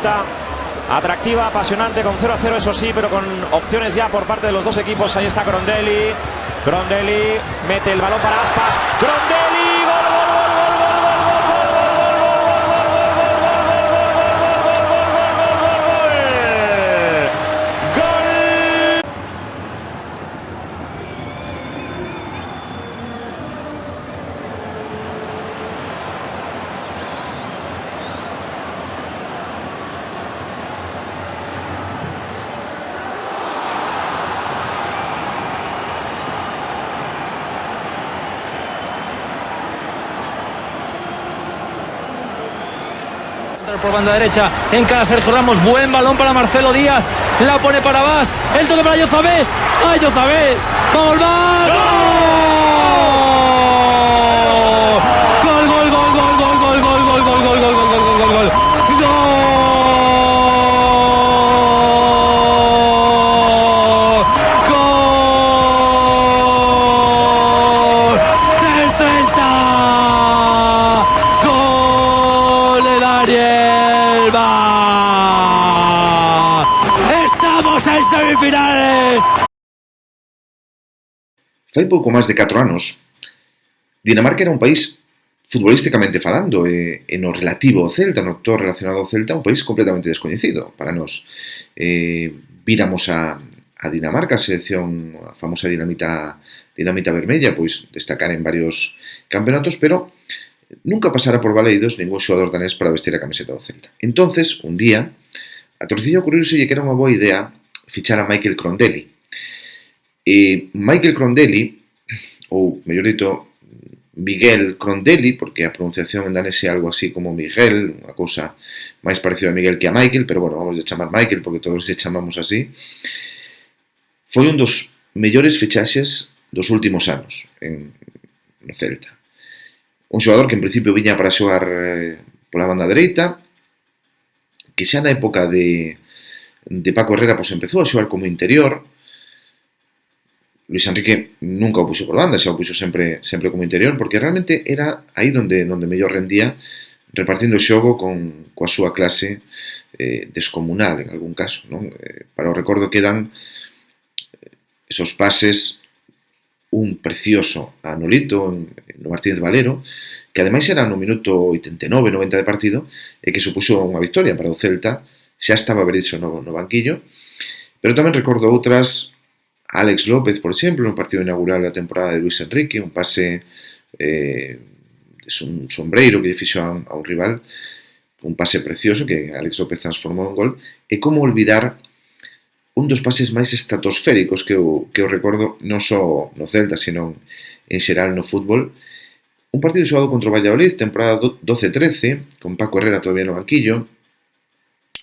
vuelta atractiva, apasionante, con 0-0 eso sí, pero con opciones ya por parte de los dos equipos. Ahí está Grondelli. Grondelli mete el balón para Aspas. Grondelli, gol, gol, gol, gol, gol, gol, gol, gol, gol, por banda derecha, encara Sergio Ramos, buen balón para Marcelo Díaz, la pone para Bas, el toque para Yozabé, ¡ay Yozabé! ¡Vamos, Bas! ¡Gol! ¡Gol, gol, gol, gol, gol, gol, gol, gol, gol, gol, gol, gol, gol, gol, gol, gol! Fai pouco máis de 4 anos, Dinamarca era un país futbolísticamente falando e no relativo ao Celta, no todo relacionado ao Celta, un país completamente descoñecido para nós. Víramos a Dinamarca, a selección, a famosa dinamita vermella, pois destacar en varios campeonatos, pero nunca pasara por Baleidos ningún xogador danés para vestir a camiseta do Celta. Entonces, un día, a Torcillo ocurriuse que era unha boa idea fichar a Michael Grondelli. Michael Grondelli, ou mellor dito, Miguel Grondelli, porque a pronunciación en danés é algo así como Miguel, unha cousa máis parecida a Miguel que a Michael, pero bueno, vamos a chamar Michael porque todos lle chamamos así. Foi un dos mellores fichaxes dos últimos anos no Celta. Un xogador que en principio viña para xogar pola banda dereita, que xa na época de Paco Herrera pois empezou a xogar como interior. Luis Enrique nunca o puxo por banda, xa o puxo sempre como interior, porque realmente era aí onde mellor rendía, repartindo o xogo coa súa clase descomunal, en algún caso, non? Para o recordo quedan esos pases, un precioso a Nolito, no Martínez Valero, que ademais era no minuto 89-90 de partido, e que supuxo unha victoria para o Celta, xa estaba Berizzo no banquillo, pero tamén recordo outras, Alex López, por exemplo, no partido inaugural da temporada de Luis Enrique, un pase un sombreiro que lle fixo a un rival, un pase precioso que Alex López transformou en gol, e como olvidar un dos pases máis estratosféricos que eu recordo non só no Celta, sino en xeral no fútbol. Un partido xogado contra o Valladolid, temporada 12-13, con Paco Herrera todavía no banquillo.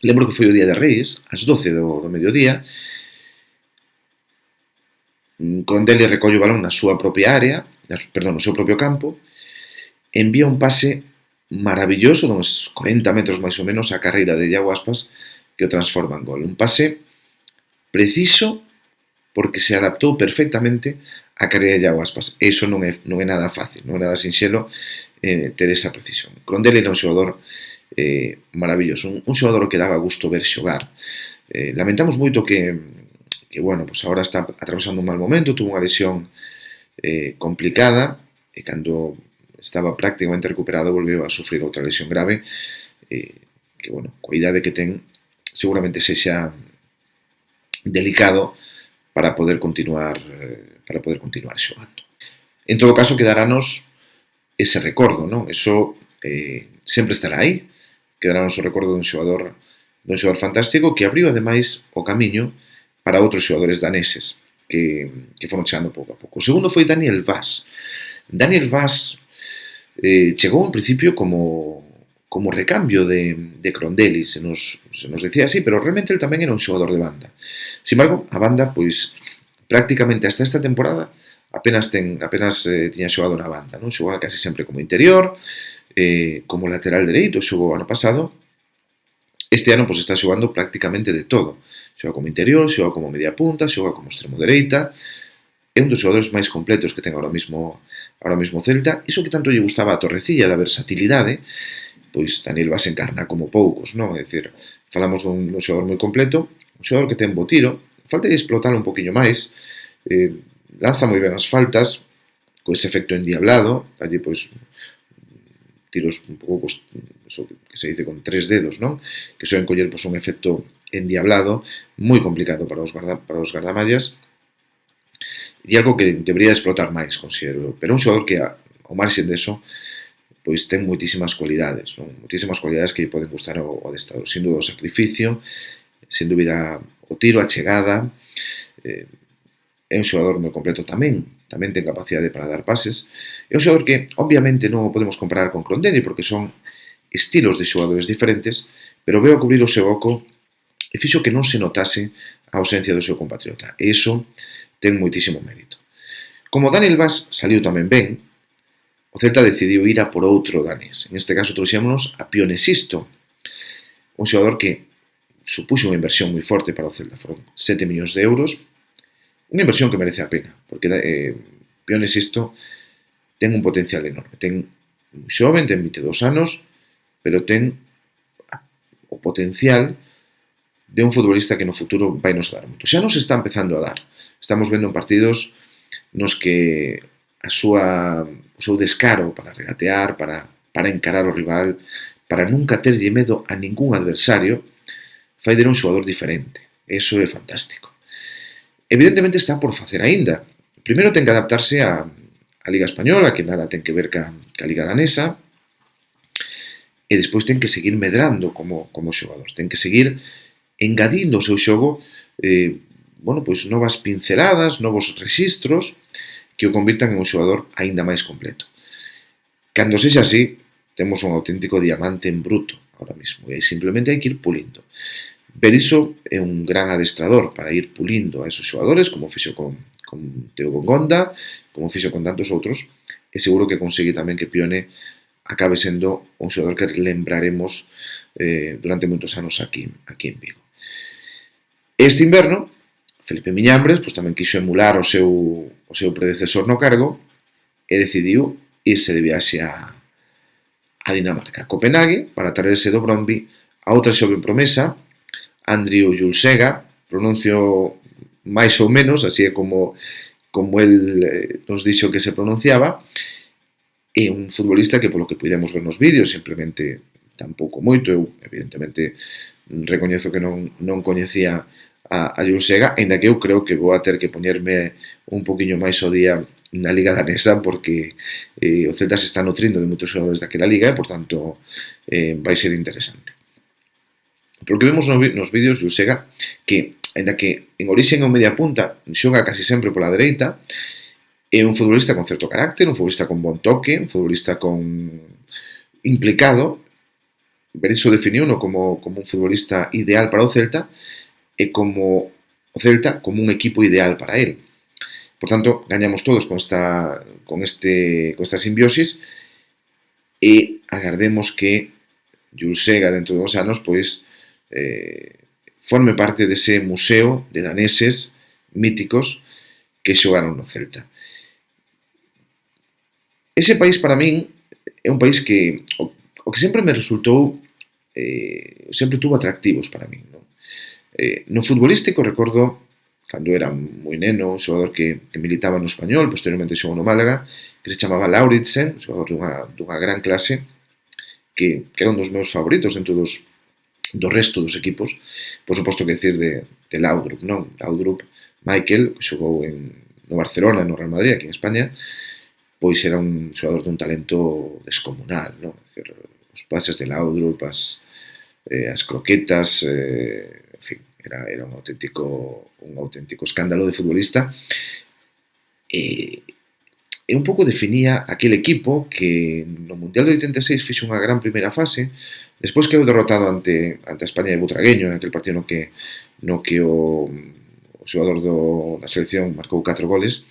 Lembro que foi o día de Reis, ás 12 do mediodía. Grondelli recolle o balón na súa propia área, no seu propio campo, envía un pase maravilloso, uns 40 metros máis ou menos, a carreira de Iago Aspas, que o transforma en gol. Un pase preciso porque se adaptou perfectamente a carreira de Iago Aspas. Eso non é nada fácil, non é nada sinxelo ter esa precisión. Grondelli era un xogador maravilloso, un xogador que daba gusto ver xogar. Lamentamos moito que bueno, pues agora está atravesando un mal momento, tuvo unha lesión complicada, e cando estaba prácticamente recuperado volveu a sufrir outra lesión grave, que, bueno, coa idade que ten, seguramente sexa delicado para poder continuar xogando. En todo caso, quedarános ese recordo, non? Eso sempre estará aí, quedarános o recordo dun xogador fantástico que abriu, ademais, o camiño para outros xogadores daneses que foron chegando pouco a pouco. O segundo foi Daniel Vaz. Daniel Vaz chegou en principio como recambio de Grondelli, se nos decía así, pero realmente el tamén era un xogador de banda. Sin embargo, a banda, pois, prácticamente hasta esta temporada apenas tiña xogado na banda, non? Xogaba casi sempre como interior, como lateral dereito, xogou ano pasado. Este ano pois está xogando prácticamente de todo. Xoga como interior, xoga como media punta, xoga como extremo dereita. É un dos xogadores máis completos que ten ahora mismo Celta. Iso que tanto lle gustaba a Torrecilla, da versatilidade, pois Daniel Vaz encarna como poucos, non? É dicir, falamos dun xogador moi completo, un xogador que ten bo tiro, falta de explotalo un poquinho máis, lanza moi ben as faltas, co ese efecto endiablado, allí pois tiros un pouco eso que se dice con 3 dedos, non? Que soen coller pois, un efecto endiablado moi complicado para os gardamallas e algo que debería explotar máis, considero. Pero un xogador que, ao marxen deso, pois ten moitísimas cualidades, non? Moitísimas cualidades que lle poden gustar ao adestrador. Sin dúbida o sacrificio, sin dúbida o tiro, a chegada, é un xogador moi completo tamén ten capacidade para dar pases. É un xogador que, obviamente, non o podemos comparar con Crondelli porque son estilos de xogadores diferentes, pero veo a cubrir o seu oco e fixo que non se notase a ausencia do seu compatriota. E iso ten moitísimo mérito. Como Daniel Vaz saliu tamén ben, o Celta decidiu ir a por outro danés. En este caso trouxémonos a Pione Sisto, un xogador que supuxo unha inversión moi forte para o Celta. Foron 7 millóns de euros, unha inversión que merece a pena, porque Pione Sisto ten un potencial enorme. Ten moi xoven, ten 22 anos, pero ten o potencial de un futbolista que no futuro vai nos dar moito. Xa nos está empezando a dar. Estamos vendo en partidos nos que o seu descaro para regatear, para encarar o rival, para nunca terlle medo a ningún adversario, fai de un xogador diferente. Eso é fantástico. Evidentemente está por facer aínda. Primeiro ten que adaptarse á Liga Española, que nada ten que ver ca Liga Danesa, e despois ten que seguir medrando como xogador. Ten que seguir engadindo o seu xogo pois novas pinceladas, novos rexistros que o convirtan en un xogador aínda máis completo. Cando sexa así, temos un auténtico diamante en bruto ahora mismo, e simplemente hai que ir pulindo. Berizzo é un gran adestrador para ir pulindo a esos xogadores, como fixo con Teo Bongonda, como fixo con tantos outros, e seguro que consigue tamén que Pione acabe sendo un xogador que lembraremos durante moitos anos aquí en Vigo. Este inverno, Felipe Miñambres pois tamén quixo emular o seu predecesor no cargo e decidiu irse de viaxe a Dinamarca, a Copenhague, para traerse do Brøndby a outra xoven promesa, Andrew Julsega, pronuncio máis ou menos, así é como el nos dixo que se pronunciaba, é un futbolista que, polo que puidemos ver nos vídeos, simplemente tampouco moito, eu evidentemente recoñezo que non coñecía a Julsega, ainda que eu creo que vou a ter que poñerme un poquinho máis ao día na Liga Danesa, porque o Celta se está nutrindo de moitos xogadores daquela liga e, por tanto, vai ser interesante. Polo que vemos nos vídeos, Julsega, que, ainda que en orixen é un media punta, xoga casi sempre pola dereita, é un futbolista con certo carácter, un futbolista con bon toque, un futbolista implicado. Berizzo definiuno como un futbolista ideal para o Celta e como o Celta como un equipo ideal para él. Por tanto, gañamos todos con esta simbiosis e agardemos que Julsega dentro de 2 anos pois forme parte dese museo de daneses míticos que xogaron no Celta. Ese país para min é un país que o que sempre me resultou sempre tuvo atractivos para min, non? No futbolístico recordo cando era moi neno, un xogador que militaba no Español, posteriormente xogou no Málaga, que se chamaba Lauritsen, un xogador dunha gran clase, que era un dos meus favoritos dentro do resto dos equipos. Por suposto que decir de Laudrup, non? Laudrup, Michael, que xogou no Barcelona e no Real Madrid, aquí en España, pois era un xogador dun talento descomunal, non? Os pases de Laudrup, as croquetas, en fin, era un auténtico escándalo de futbolista, e un pouco definía aquel equipo que no Mundial de 86 fixo unha gran primeira fase, despois quedou derrotado ante a España de Butragueño, en aquel partido no que o xogador da selección marcou 4 goles,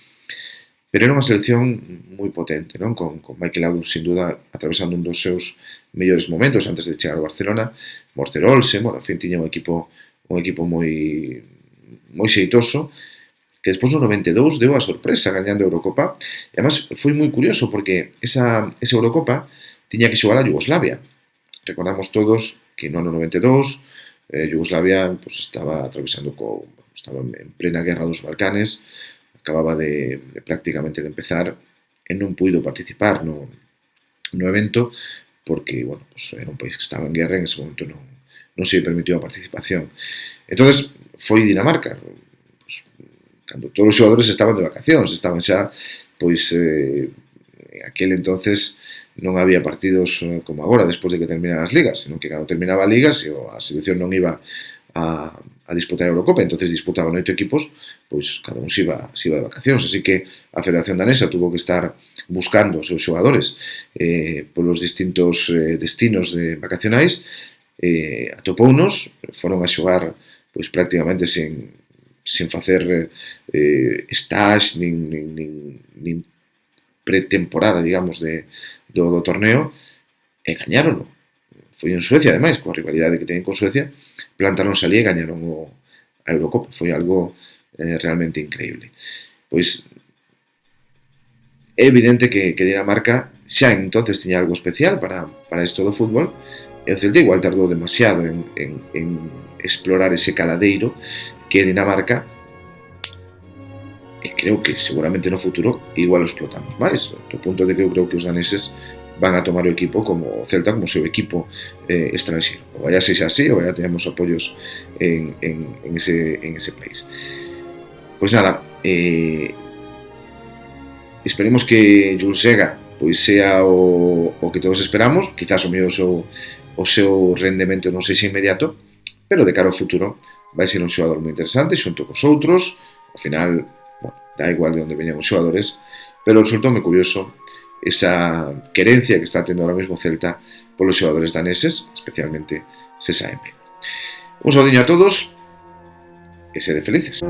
pero era unha selección moi potente, non? Con Michael Laudrup, sin duda, atravesando un dos seus mellores momentos antes de chegar ao Barcelona, Morten Olsen, en fin, tiña un equipo moi xeitoso, que despois no 92 deu a sorpresa gañando a Eurocopa, e además foi moi curioso porque esa Eurocopa tiña que xogar a Yugoslavia, recordamos todos que no ano 92 Yugoslavia pues, estaba en plena guerra dos Balcanes, acababa de prácticamente de empezar e non puido participar no evento porque, bueno, pues era un país que estaba en guerra e en ese momento non se permitiu a participación. Entonces foi Dinamarca, pues, cando todos os xogadores estaban de vacacións, estaban xa, pois, aquel entonces non había partidos como agora, despois de que terminan as ligas, senón que cando terminaba a liga, se a selección non iba a disputar a Eurocopa, entonces disputaban 8 equipos, pois cada un se iba de vacacións, así que a Federación Danesa tuvo que estar buscando os seus xogadores polos distintos destinos vacacionais, atopounos, foron a xogar pois prácticamente sen facer stage nin pretemporada, digamos, do torneo, e gañárono. Foi en Suecia, ademais, coa rivalidade que teñen con Suecia, plantaronse ali e gañaron a Eurocopa. Foi algo realmente increíble. Pois é evidente que Dinamarca xa entonces tiña algo especial para isto do fútbol, e o Celta igual tardou demasiado en explorar ese caladeiro que é Dinamarca, e creo que seguramente no futuro igual o explotamos máis, do punto de que eu creo que os daneses van a tomar o equipo como o Celta como o seu equipo estranxeiro. O vaya sexa así, o vaya teñamos apoios en ese país. Pois nada, esperemos que Jules Sega pois sea o que todos esperamos, quizás o mellor o seu rendemento non sexa inmediato, pero de cara ao futuro vai ser un xogador moi interesante xunto cos outros. Ao final, bueno, da igual de onde veñan os xogadores, pero resultou moi curioso esa querencia que está tendo ahora mesmo Celta polos xogadores daneses, especialmente Sesa Emre. Un saudiño a todos e sede felices.